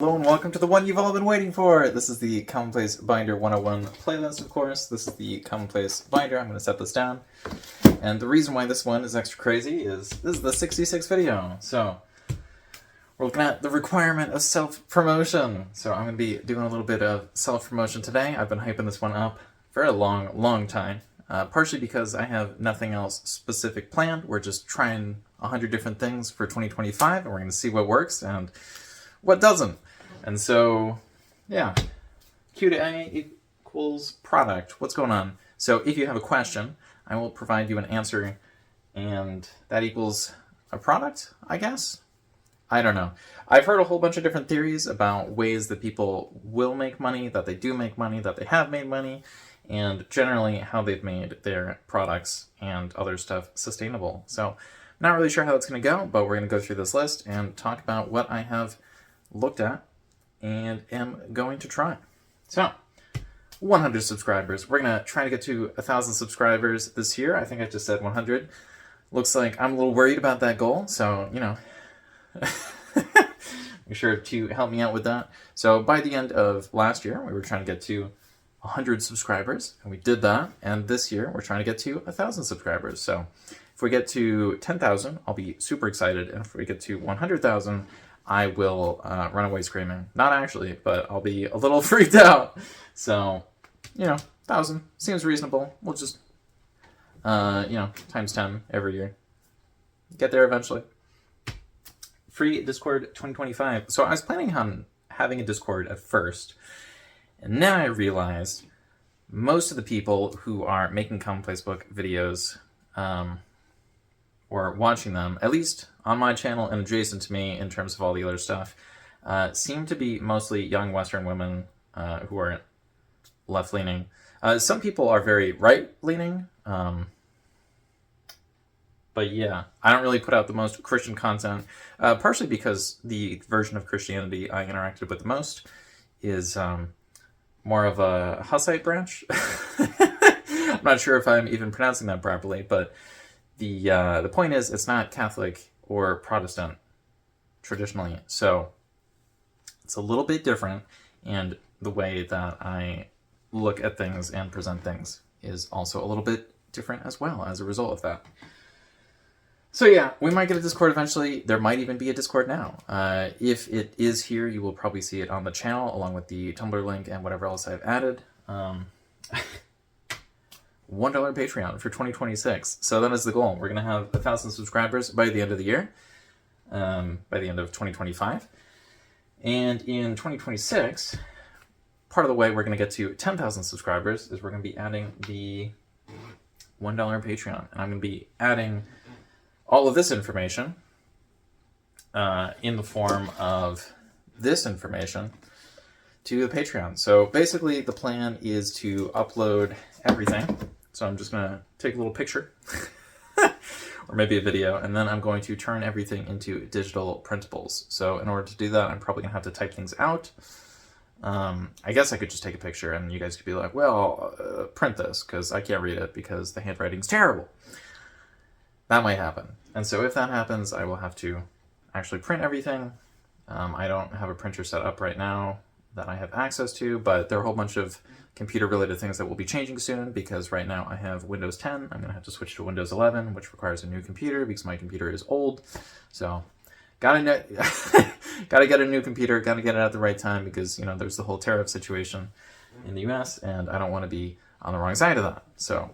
Hello and welcome to the one you've all been waiting for! This is the Commonplace Binder 101 playlist, of course. This is the Commonplace Binder. I'm going to set this down. And the reason why this one is extra crazy is this is the 66th video. So, we're looking at the requirement of self-promotion. So I'm going to be doing a little bit of self-promotion today. I've been hyping this one up for a long time. Partially because I have nothing else specific planned. We're just trying 100 different things for 2025, and we're going to see what works and what doesn't. And so, yeah, Q to A equals product. What's going on? So if you have a question, I will provide you an answer, and that equals a product, I guess? I don't know. I've heard a whole bunch of different theories about ways that people will make money, that they do make money, that they have made money, and generally how they've made their products and other stuff sustainable. So I'm not really sure how that's going to go, but we're going to go through this list and talk about what I have looked at and am going to try. So, 100 subscribers. We're going to try to get to 1,000 subscribers this year. I think I just said 100. Looks like I'm a little worried about that goal, so, you know, make sure to help me out with that. So, by the end of last year, we were trying to get to 100 subscribers, and we did that. And this year, we're trying to get to 1,000 subscribers. So, if we get to 10,000, I'll be super excited. And if we get to 100,000, I will run away screaming. Not actually, but I'll be a little freaked out. So, you know, 1,000 seems reasonable. We'll just, times 10 every year. Get there eventually. Free Discord 2025. So I was planning on having a Discord at first, and then I realized most of the people who are making Commonplace Book videos, or watching them, at least on my channel and adjacent to me in terms of all the other stuff, seem to be mostly young Western women who are left-leaning. Some people are very right-leaning, but yeah, I don't really put out the most Christian content, partially because the version of Christianity I interacted with the most is more of a Hussite branch. I'm not sure if I'm even pronouncing that properly, but the point is, it's not Catholic or Protestant traditionally, so it's a little bit different, and the way that I look at things and present things is also a little bit different as well as a result of that. So yeah, we might get a Discord eventually. There might even be a Discord now. If it is here, you will probably see it on the channel, along with the Tumblr link and whatever else I've added. $1 Patreon for 2026. So that is the goal. We're going to have 1,000 subscribers by the end of the year, by the end of 2025. And in 2026, part of the way we're going to get to 10,000 subscribers is we're going to be adding the $1 Patreon. And I'm going to be adding all of this information in the form of this information to the Patreon. So basically the plan is to upload everything. So I'm just going to take a little picture or maybe a video, and then I'm going to turn everything into digital printables. So in order to do that, I'm probably going to have to type things out. I guess I could just take a picture and you guys could be like, well, print this, because I can't read it because the handwriting's terrible. That might happen. And so if that happens, I will have to actually print everything. I don't have a printer set up right now that I have access to, but there are a whole bunch of computer-related things that will be changing soon, because right now I have Windows 10. I'm going to have to switch to Windows 11, which requires a new computer because my computer is old. So, gotta get a new computer, gotta get it at the right time, because, you know, there's the whole tariff situation in the US, and I don't want to be on the wrong side of that. So,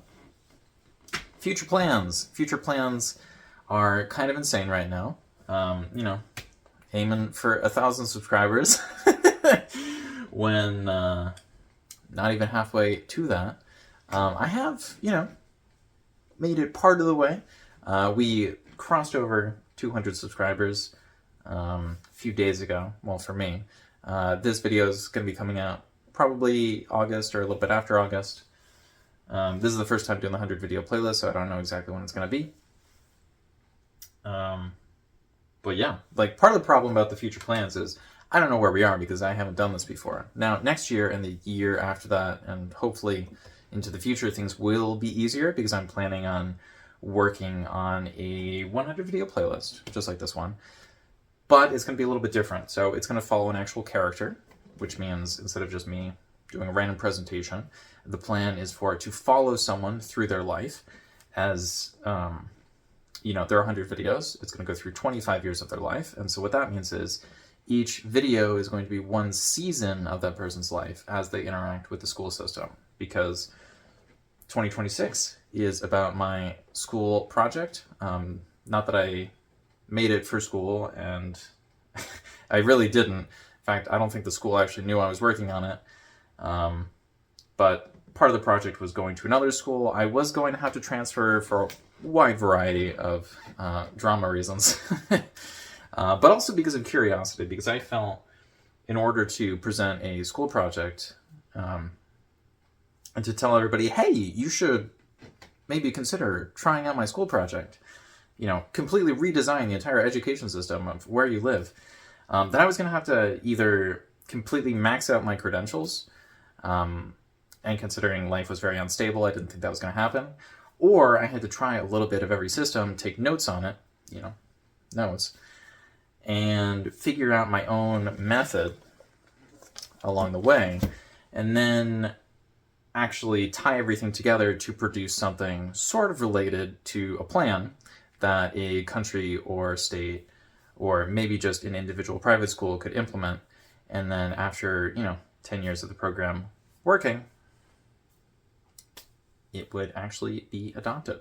future plans. Future plans are kind of insane right now. Aiming for 1,000 subscribers when not even halfway to that. I have, made it part of the way. We crossed over 200 subscribers a few days ago. Well, for me. This video is going to be coming out probably August or a little bit after August. This is the first time doing the 100 video playlist, so I don't know exactly when it's going to be. But yeah, like, part of the problem about the future plans is I don't know where we are because I haven't done this before. Now, next year and the year after that, and hopefully into the future, things will be easier because I'm planning on working on a 100 video playlist, just like this one. but it's going to be a little bit different. So it's going to follow an actual character, which means instead of just me doing a random presentation, the plan is for it to follow someone through their life as, you know, there are 100 videos. It's going to go through 25 years of their life. And so what that means is each video is going to be one season of that person's life as they interact with the school system, because 2026 is about my school project. Not that I made it for school, and I really didn't. In fact, I don't think the school actually knew I was working on it. But part of the project was going to another school. I was going to have to transfer for a wide variety of drama reasons, but also because of curiosity, because I felt in order to present a school project and to tell everybody, hey, you should maybe consider trying out my school project, you know, completely redesign the entire education system of where you live, that I was going to have to either completely max out my credentials, and considering life was very unstable, I didn't think that was going to happen, or I had to try a little bit of every system, take notes on it, you know, notes, and figure out my own method along the way, and then actually tie everything together to produce something sort of related to a plan that a country or state or maybe just an individual private school could implement. And then after, you know, 10 years of the program working, it would actually be adopted.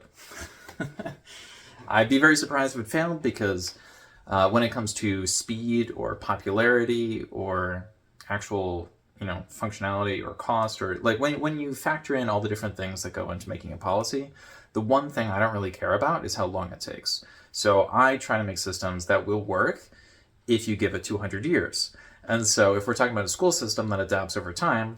I'd be very surprised if it failed, because when it comes to speed or popularity or actual, you know, functionality or cost, or like when you factor in all the different things that go into making a policy, the one thing I don't really care about is how long it takes. So I try to make systems that will work if you give it 200 years. And so if we're talking about a school system that adapts over time,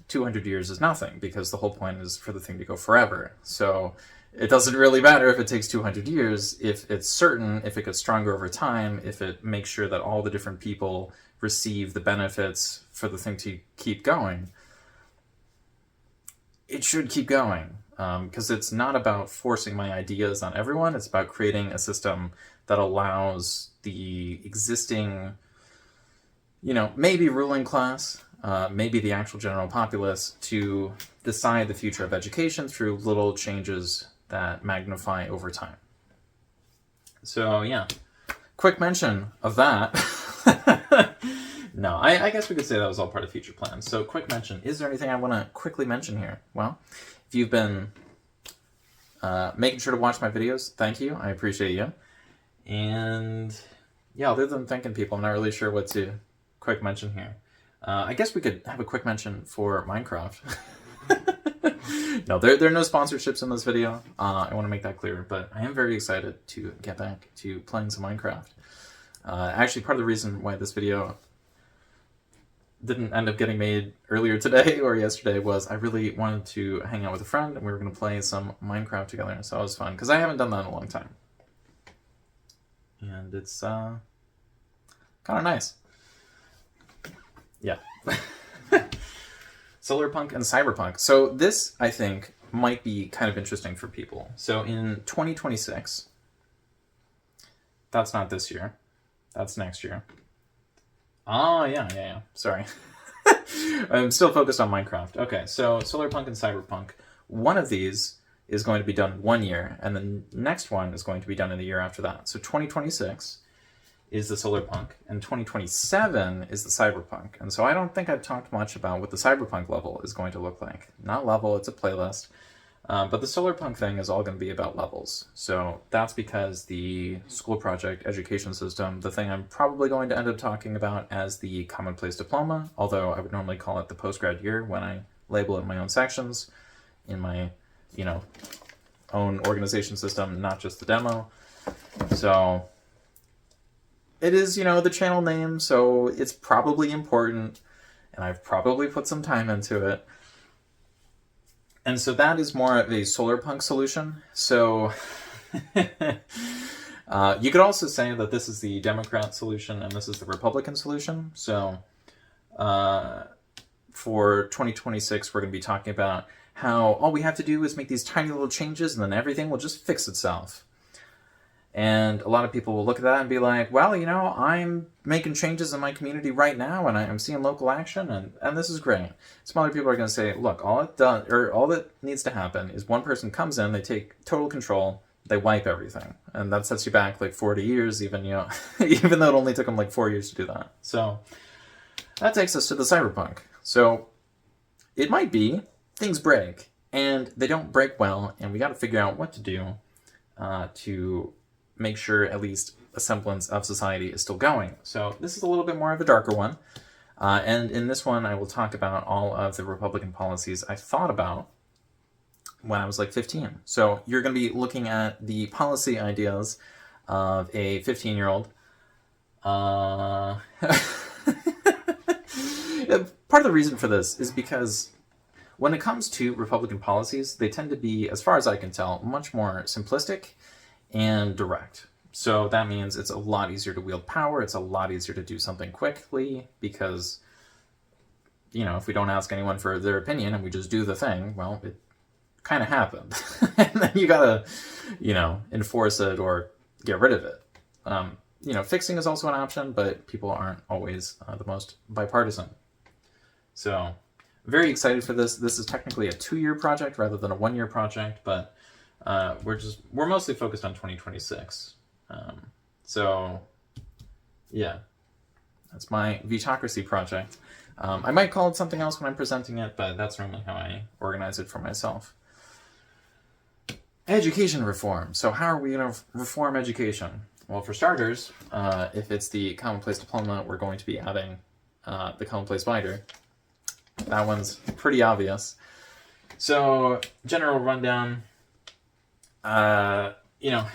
200 years is nothing, because the whole point is for the thing to go forever. So it doesn't really matter if it takes 200 years, if it's certain, if it gets stronger over time, if it makes sure that all the different people receive the benefits for the thing to keep going. It should keep going, because it's not about forcing my ideas on everyone. It's about creating a system that allows the existing, you know, maybe ruling class, maybe the actual general populace, to decide the future of education through little changes that magnify over time. So yeah, quick mention of that. No, I guess we could say that was all part of future plans. So quick mention. Is there anything I want to quickly mention here? Well, if you've been making sure to watch my videos, thank you. I appreciate you. And yeah, other than thanking people, I'm not really sure what to quick mention here. I guess we could have a quick mention for Minecraft. No, there are no sponsorships in this video. I want to make that clear, but I am very excited to get back to playing some Minecraft. Actually, part of the reason why this video didn't end up getting made earlier today or yesterday was I really wanted to hang out with a friend, and we were going to play some Minecraft together, so it was fun, because I haven't done that in a long time. And it's kind of nice. Yeah. Solarpunk and Cyberpunk. So this, I think, might be kind of interesting for people. So in 2026, that's not this year, that's next year. Oh, yeah. Sorry. I'm still focused on Minecraft. Okay, so Solarpunk and Cyberpunk. One of these is going to be done 1 year, and the next one is going to be done in the year after that. So 2026 is the Solarpunk, and 2027 is the Cyberpunk. And so I don't think I've talked much about what the Cyberpunk level is going to look like. Not level, it's a playlist. But the Solarpunk thing is all going to be about levels. So that's because the school project education system, the thing I'm probably going to end up talking about as the commonplace diploma, although I would normally call it the postgrad year when I label it in my own sections, in my, you know, own organization system, not just the demo. So it is, you know, the channel name, so it's probably important, and I've probably put some time into it. And so that is more of a Solarpunk solution. So you could also say that this is the Democrat solution and this is the Republican solution. So for 2026, we're going to be talking about how all we have to do is make these tiny little changes and then everything will just fix itself. And a lot of people will look at that and be like, well, you know, I'm making changes in my community right now and I'm seeing local action and this is great. Some other people are going to say, look, all that needs to happen is one person comes in, they take total control, they wipe everything. And that sets you back like 40 years, even, you know, even though it only took them like 4 years to do that. So that takes us to the cyberpunk. So it might be things break and they don't break well, and we got to figure out what to do to make sure at least a semblance of society is still going. So this is a little bit more of a darker one. And in this one, I will talk about all of the Republican policies I thought about when I was like 15. So you're going to be looking at the policy ideas of a 15-year-old. Part of the reason for this is because when it comes to Republican policies, they tend to be, as far as I can tell, much more simplistic and direct. So that means it's a lot easier to wield power. It's a lot easier to do something quickly because, you know, if we don't ask anyone for their opinion and we just do the thing, well, it kind of happened. And then you gotta, you know, enforce it or get rid of it. You know, fixing is also an option, but people aren't always the most bipartisan. So very excited for this. This is technically a 2-year project rather than a 1-year project, but we're mostly focused on 2026. So yeah, that's my Vitocracy project. I might call it something else when I'm presenting it, but that's normally how I organize it for myself. Education reform. So how are we going to reform education? Well, for starters, if it's the commonplace diploma, we're going to be adding the commonplace binder. That one's pretty obvious. So general rundown, you know,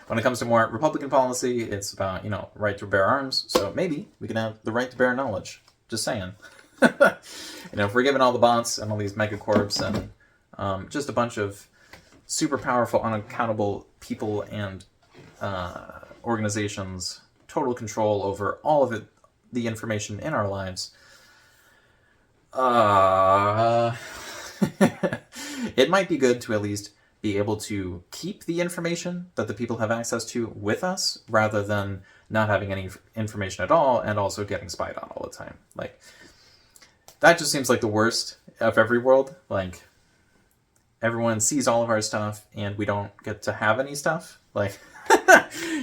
when it comes to more Republican policy, it's about, you know, right to bear arms. So maybe we can have the right to bear knowledge. Just saying. You know, if we're given all the bots and all these megacorps and just a bunch of super powerful, unaccountable people and organizations, total control over all of the information in our lives, it might be good to at least be able to keep the information that the people have access to with us, rather than not having any information at all and also getting spied on all the time. Like, that just seems like the worst of every world. Like, everyone sees all of our stuff and we don't get to have any stuff. Like,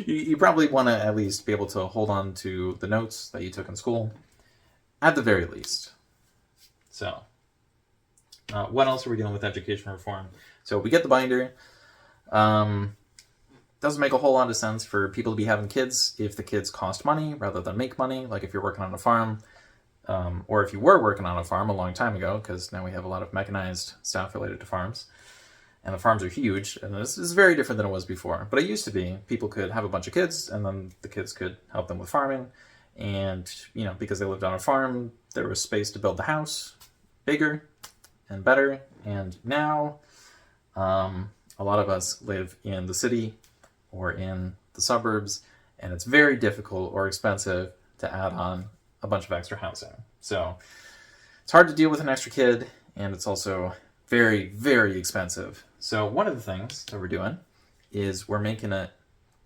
you probably want to at least be able to hold on to the notes that you took in school, at the very least. So, what else are we doing with education reform? So we get the binder. Doesn't make a whole lot of sense for people to be having kids if the kids cost money rather than make money. Like if you're working on a farm, or if you were working on a farm a long time ago, because now we have a lot of mechanized stuff related to farms. And the farms are huge, and this is very different than it was before. But it used to be, people could have a bunch of kids, and then the kids could help them with farming. And, you know, because they lived on a farm, there was space to build the house bigger and better. And now, a lot of us live in the city or in the suburbs, and it's very difficult or expensive to add on a bunch of extra housing. So it's hard to deal with an extra kid, and it's also very, very expensive. So one of the things that we're doing is we're making it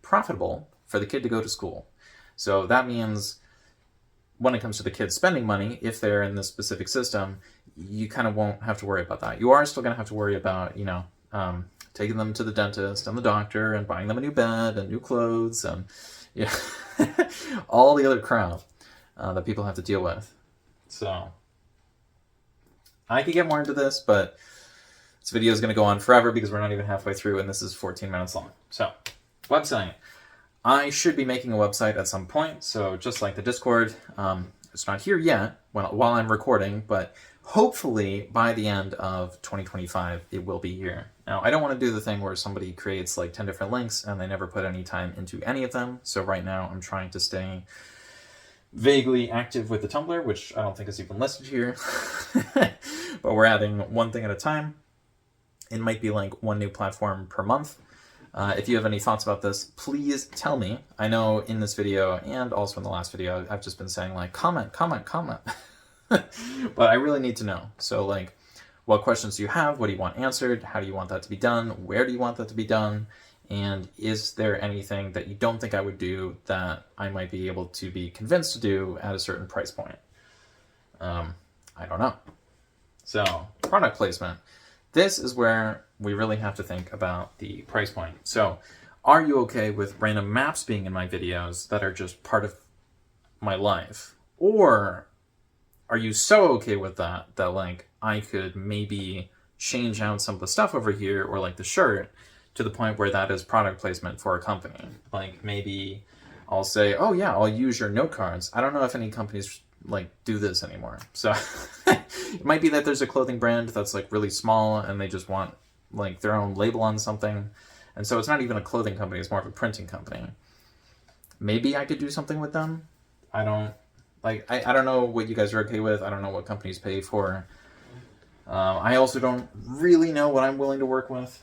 profitable for the kid to go to school. So that means when it comes to the kids spending money, if they're in this specific system, you kind of won't have to worry about that. You are still going to have to worry about, you know, taking them to the dentist and the doctor and buying them a new bed and new clothes and, you know, all the other crap that people have to deal with. So I could get more into this, but this video is going to go on forever because we're not even halfway through and this is 14 minutes long. So, website. I should be making a website at some point, so just like the Discord, it's not here yet while I'm recording, but hopefully by the end of 2025 it will be here. Now, I don't want to do the thing where somebody creates like 10 different links and they never put any time into any of them, so right now I'm trying to stay vaguely active with the Tumblr, which I don't think is even listed here, but we're adding one thing at a time. It might be like one new platform per month. If you have any thoughts about this, please tell me. I know in this video and also in the last video, I've just been saying like, comment. But I really need to know. So like, what questions do you have? What do you want answered? How do you want that to be done? Where do you want that to be done? And is there anything that you don't think I would do that I might be able to be convinced to do at a certain price point? I don't know. So, product placement. This is where we really have to think about the price point. So, are you okay with random maps being in my videos that are just part of my life? Or are you so okay with that like I could maybe change out some of the stuff over here, or like the shirt, to the point where that is product placement for a company? Like maybe I'll say, oh yeah, I'll use your note cards. I don't know if any companies like do this anymore. So it might be that there's a clothing brand that's like really small and they just want like their own label on something. And so it's not even a clothing company, it's more of a printing company. Maybe I could do something with them. I don't know what you guys are okay with. I don't know what companies pay for. I also don't really know what I'm willing to work with.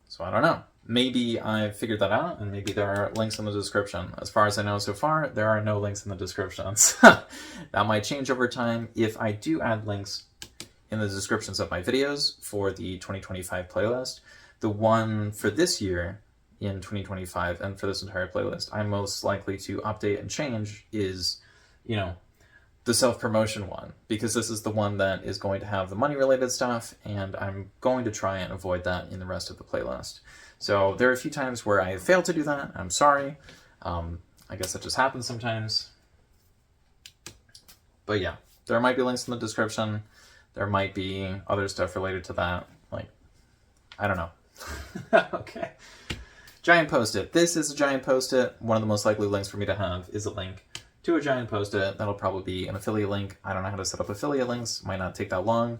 So I don't know. Maybe I've figured that out, and maybe there are links in the description. As far as I know so far, there are no links in the descriptions. That might change over time if I do add links in the descriptions of my videos for the 2025 playlist. The one for this year in 2025 and for this entire playlist, I'm most likely to update and change is, the self-promotion one, because this is the one that is going to have the money-related stuff, and I'm going to try and avoid that in the rest of the playlist. So there are a few times where I have failed to do that. I'm sorry. I guess that just happens sometimes. But yeah, there might be links in the description. There might be other stuff related to that. Like, I don't know. Okay. Giant Post-it. This is a giant Post-it. One of the most likely links for me to have is a link to a giant Post-it. That'll probably be an affiliate link. I don't know how to set up affiliate links. Might not take that long.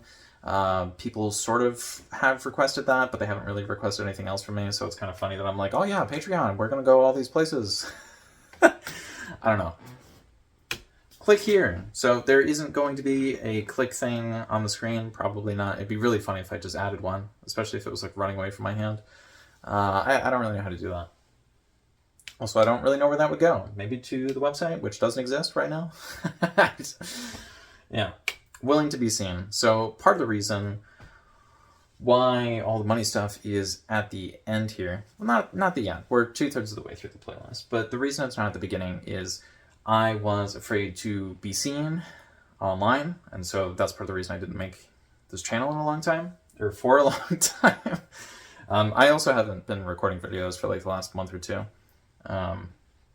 People sort of have requested that, but they haven't really requested anything else from me, so it's kind of funny that I'm like, oh yeah, Patreon, we're gonna go all these places. I don't know. Click here. So there isn't going to be a click thing on the screen. Probably not. It'd be really funny if I just added one, especially if it was like running away from my hand. I don't really know how to do that. Also, I don't really know where that would go. Maybe to the website, which doesn't exist right now. Yeah. Willing to be seen. So part of the reason why all the money stuff is at the end here, well, not the end. We're 2/3 of the way through the playlist. But the reason it's not at the beginning is I was afraid to be seen online. And so that's part of the reason I didn't make this channel in a long time, or for a long time. I also haven't been recording videos for like the last month or two.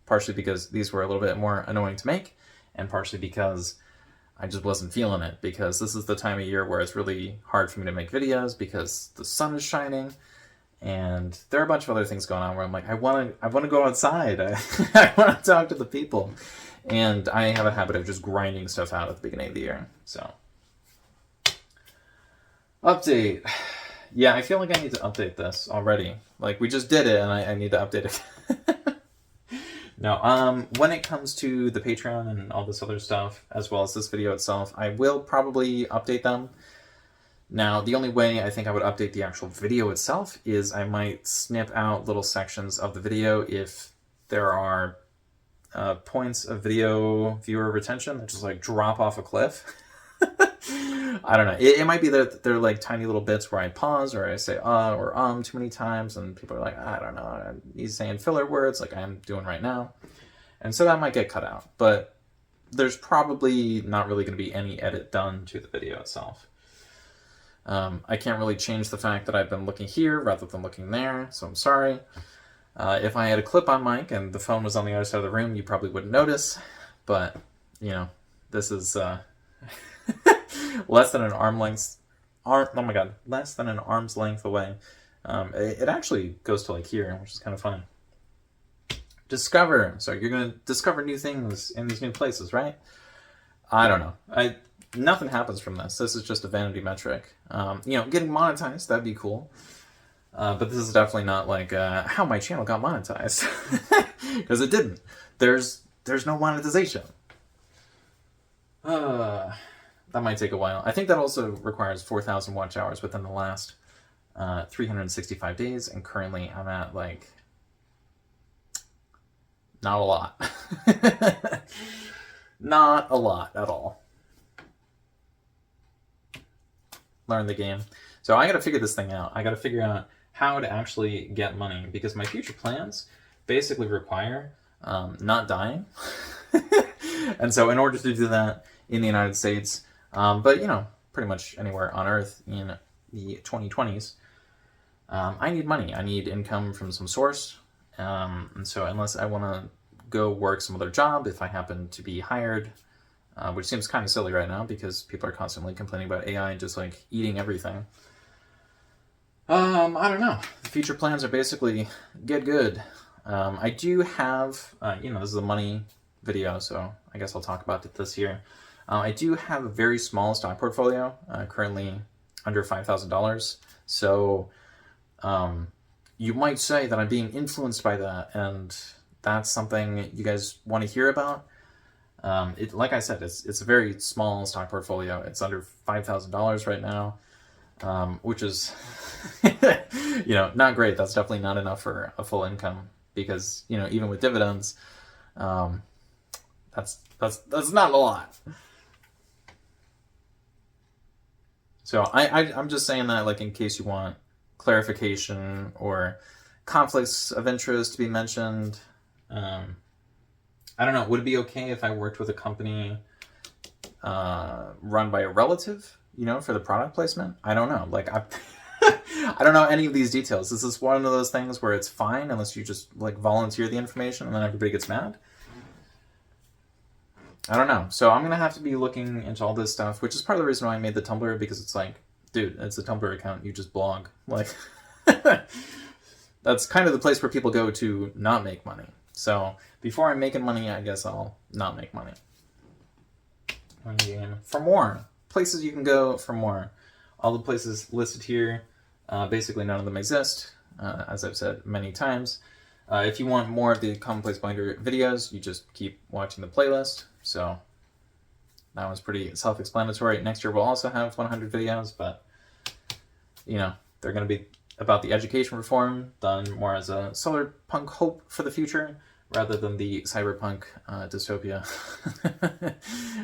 Partially because these were a little bit more annoying to make, and partially because I just wasn't feeling it, because this is the time of year where it's really hard for me to make videos because the sun is shining, and there are a bunch of other things going on where I'm like, I want to go outside. I want to talk to the people, and I have a habit of just grinding stuff out at the beginning of the year. So, update. Yeah, I feel like I need to update this already. Like, we just did it, and I need to update it. No, when it comes to the Patreon and all this other stuff, as well as this video itself, I will probably update them. Now, the only way I think I would update the actual video itself is I might snip out little sections of the video if there are points of video viewer retention that just like drop off a cliff. I don't know. It might be that they're like tiny little bits where I pause or I say or too many times, and people are like, I don't know, he's saying filler words like I'm doing right now. And so that might get cut out. But there's probably not really going to be any edit done to the video itself. I can't really change the fact that I've been looking here rather than looking there, so I'm sorry. If I had a clip-on mic and the phone was on the other side of the room, you probably wouldn't notice. But, this is... less than an less than an arm's length away. It actually goes to like here, which is kind of funny. Discover. So you're going to discover new things in these new places, right? I don't know. Nothing happens from this. This is just a vanity metric. Getting monetized, that'd be cool. But this is definitely not like how my channel got monetized. Because it didn't. There's no monetization. That might take a while. I think that also requires 4,000 watch hours within the last 365 days, and currently I'm at, like, not a lot. Not a lot at all. Learn the game. So I gotta figure this thing out. I gotta figure out how to actually get money, because my future plans basically require not dying. And so in order to do that in the United States, but pretty much anywhere on Earth in the 2020s, I need money. I need income from some source. And so unless I want to go work some other job, if I happen to be hired, which seems kind of silly right now because people are constantly complaining about AI just like eating everything. I don't know. The future plans are basically get good. I do have, this is a money video, so I guess I'll talk about this here. I do have a very small stock portfolio, currently under $5,000. So you might say that I'm being influenced by that, and that's something you guys want to hear about. Like I said, it's a very small stock portfolio. It's under $5,000 right now, which is, not great. That's definitely not enough for a full income because, even with dividends, that's not a lot. So I'm just saying that, like, in case you want clarification or conflicts of interest to be mentioned. I don't know. Would it be okay if I worked with a company run by a relative, for the product placement? I don't know. Like, I don't know any of these details. This is one of those things where it's fine unless you just, like, volunteer the information and then everybody gets mad. I don't know. So I'm going to have to be looking into all this stuff, which is part of the reason why I made the Tumblr, because it's like, dude, it's a Tumblr account. You just blog. Like, that's kind of the place where people go to not make money. So before I'm making money, I guess I'll not make money. For more, places you can go for more. All the places listed here, basically none of them exist, as I've said many times. If you want more of the Commonplace Binder videos, you just keep watching the playlist. So that one's pretty self-explanatory. Next year we'll also have 100 videos, but they're going to be about the education reform, done more as a Solarpunk hope for the future, rather than the cyberpunk dystopia.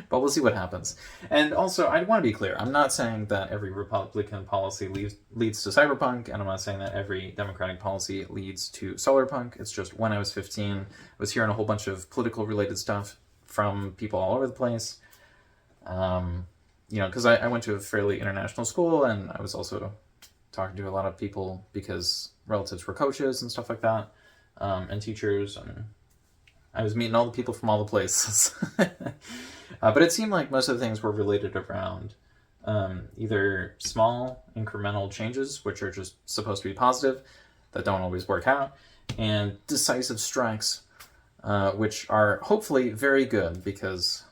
But we'll see what happens. And also, I want to be clear, I'm not saying that every Republican policy leads to cyberpunk, and I'm not saying that every Democratic policy leads to Solarpunk. It's just when I was 15, I was hearing a whole bunch of political related stuff from people all over the place. Because I went to a fairly international school, and I was also talking to a lot of people because relatives were coaches and stuff like that, and teachers, and I was meeting all the people from all the places. But it seemed like most of the things were related around either small incremental changes, which are just supposed to be positive, that don't always work out, and decisive strikes, which are hopefully very good because,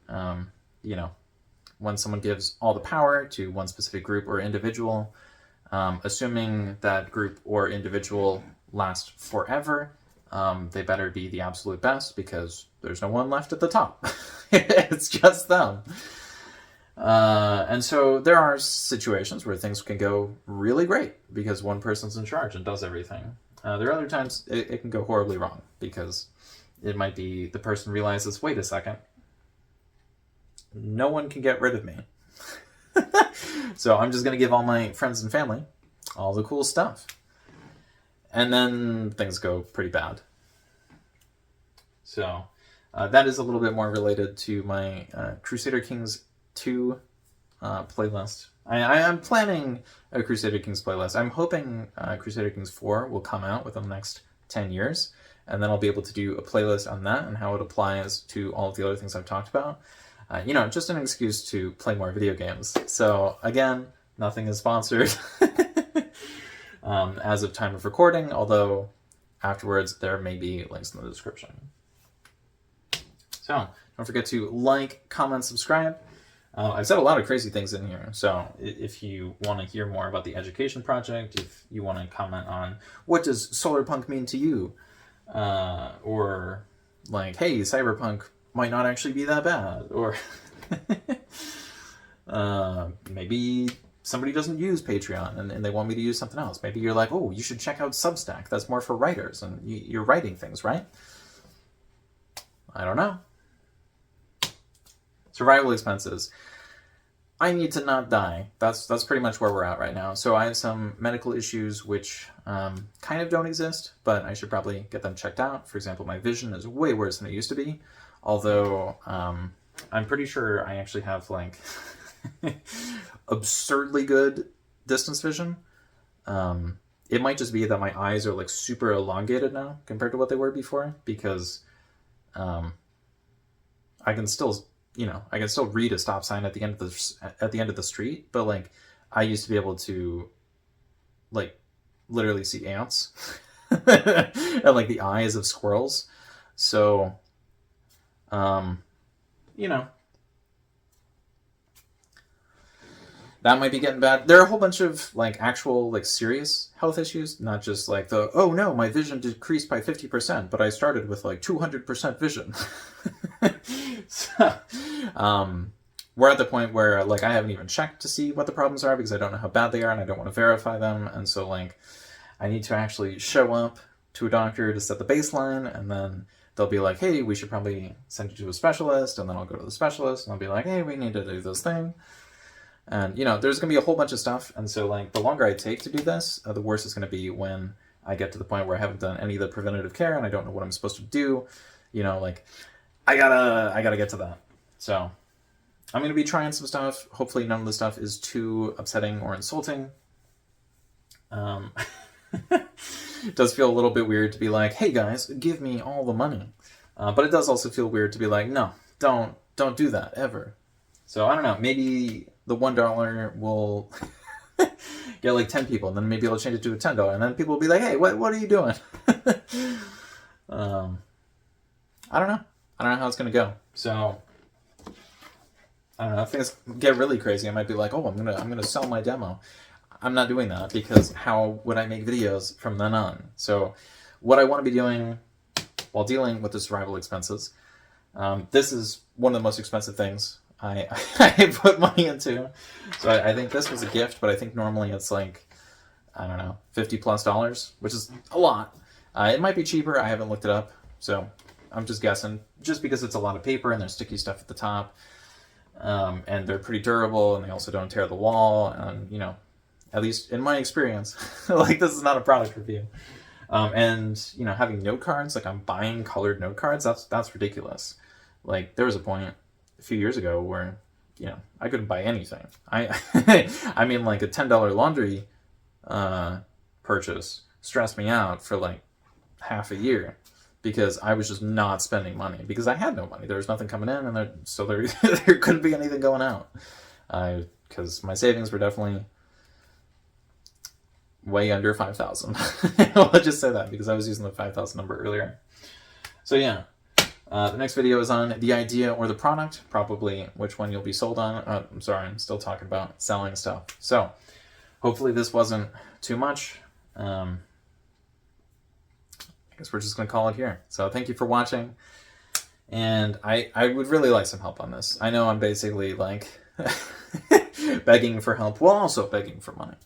when someone gives all the power to one specific group or individual, assuming that group or individual lasts forever, they better be the absolute best because there's no one left at the top. It's just them. And so there are situations where things can go really great because one person's in charge and does everything. There are other times it can go horribly wrong because it might be the person realizes, wait a second, no one can get rid of me. So I'm just going to give all my friends and family all the cool stuff. And then things go pretty bad. So that is a little bit more related to my Crusader Kings 2 playlist. I'm planning a Crusader Kings playlist. I'm hoping Crusader Kings 4 will come out within the next 10 years. And then I'll be able to do a playlist on that and how it applies to all of the other things I've talked about. Just an excuse to play more video games. So again, nothing is sponsored as of time of recording, although afterwards there may be links in the description. So don't forget to like, comment, subscribe. I've said a lot of crazy things in here, so if you want to hear more about the education project, if you want to comment on what does Solarpunk mean to you, or like, hey, Cyberpunk might not actually be that bad, or maybe somebody doesn't use Patreon and they want me to use something else. Maybe you're like, oh, you should check out Substack. That's more for writers, and you're writing things, right? I don't know. Survival expenses. I need to not die. That's pretty much where we're at right now. So I have some medical issues which kind of don't exist, but I should probably get them checked out. For example, my vision is way worse than it used to be, although I'm pretty sure I actually have like absurdly good distance vision. It might just be that my eyes are like super elongated now compared to what they were before, because I can still, I can still read a stop sign at the end of the street, but like I used to be able to like literally see ants and like the eyes of squirrels. So, you know, that might be getting bad. There are a whole bunch of like actual like serious health issues, not just like the, oh no, my vision decreased by 50%, but I started with like 200% vision. So, we're at the point where like I haven't even checked to see what the problems are because I don't know how bad they are and I don't want to verify them. And so like I need to actually show up to a doctor to set the baseline, and then they'll be like, hey, we should probably send you to a specialist, and then I'll go to the specialist and I'll be like, hey, we need to do this thing. And, there's going to be a whole bunch of stuff. And so, like, the longer I take to do this, the worse it's going to be when I get to the point where I haven't done any of the preventative care and I don't know what I'm supposed to do. Like, I gotta get to that. So, I'm going to be trying some stuff. Hopefully none of the stuff is too upsetting or insulting. It does feel a little bit weird to be like, hey guys, give me all the money. But it does also feel weird to be like, no, don't do that, ever. So, I don't know, maybe the $1 will get like 10 people, and then maybe I'll change it to a $10, and then people will be like, hey, what are you doing? I don't know. I don't know how it's going to go. So, I don't know. If things get really crazy, I might be like, oh, I'm gonna sell my demo. I'm not doing that, because how would I make videos from then on? So, what I want to be doing while dealing with the survival expenses, this is one of the most expensive things I put money into. So I think this was a gift, but I think normally it's like, I don't know, $50+, which is a lot. It might be cheaper. I haven't looked it up, so I'm just guessing. Just because it's a lot of paper and there's sticky stuff at the top, and they're pretty durable, and they also don't tear the wall. And at least in my experience, like, this is not a product review. And having note cards, like I'm buying colored note cards, that's ridiculous. Like, there was a point a few years ago where I couldn't buy anything. I mean, like a $10 laundry purchase stressed me out for like half a year, because I was just not spending money because I had no money. There was nothing coming in, and so there couldn't be anything going out. Because my savings were definitely way under 5,000. I'll just say that because I was using the 5,000 number earlier. So yeah. The next video is on the idea or the product, probably which one you'll be sold on. I'm sorry, I'm still talking about selling stuff. So, hopefully this wasn't too much. I guess we're just going to call it here. So, thank you for watching. And I would really like some help on this. I know I'm basically like begging for help while also begging for money.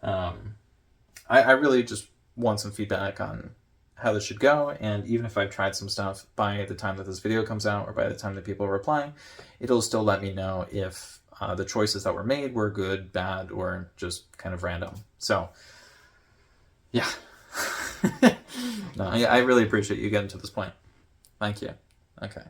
I really just want some feedback on how this should go, and even if I've tried some stuff, by the time that this video comes out, or by the time that people reply, it'll still let me know if the choices that were made were good, bad, or just kind of random. So, yeah. No, I really appreciate you getting to this point. Thank you. Okay.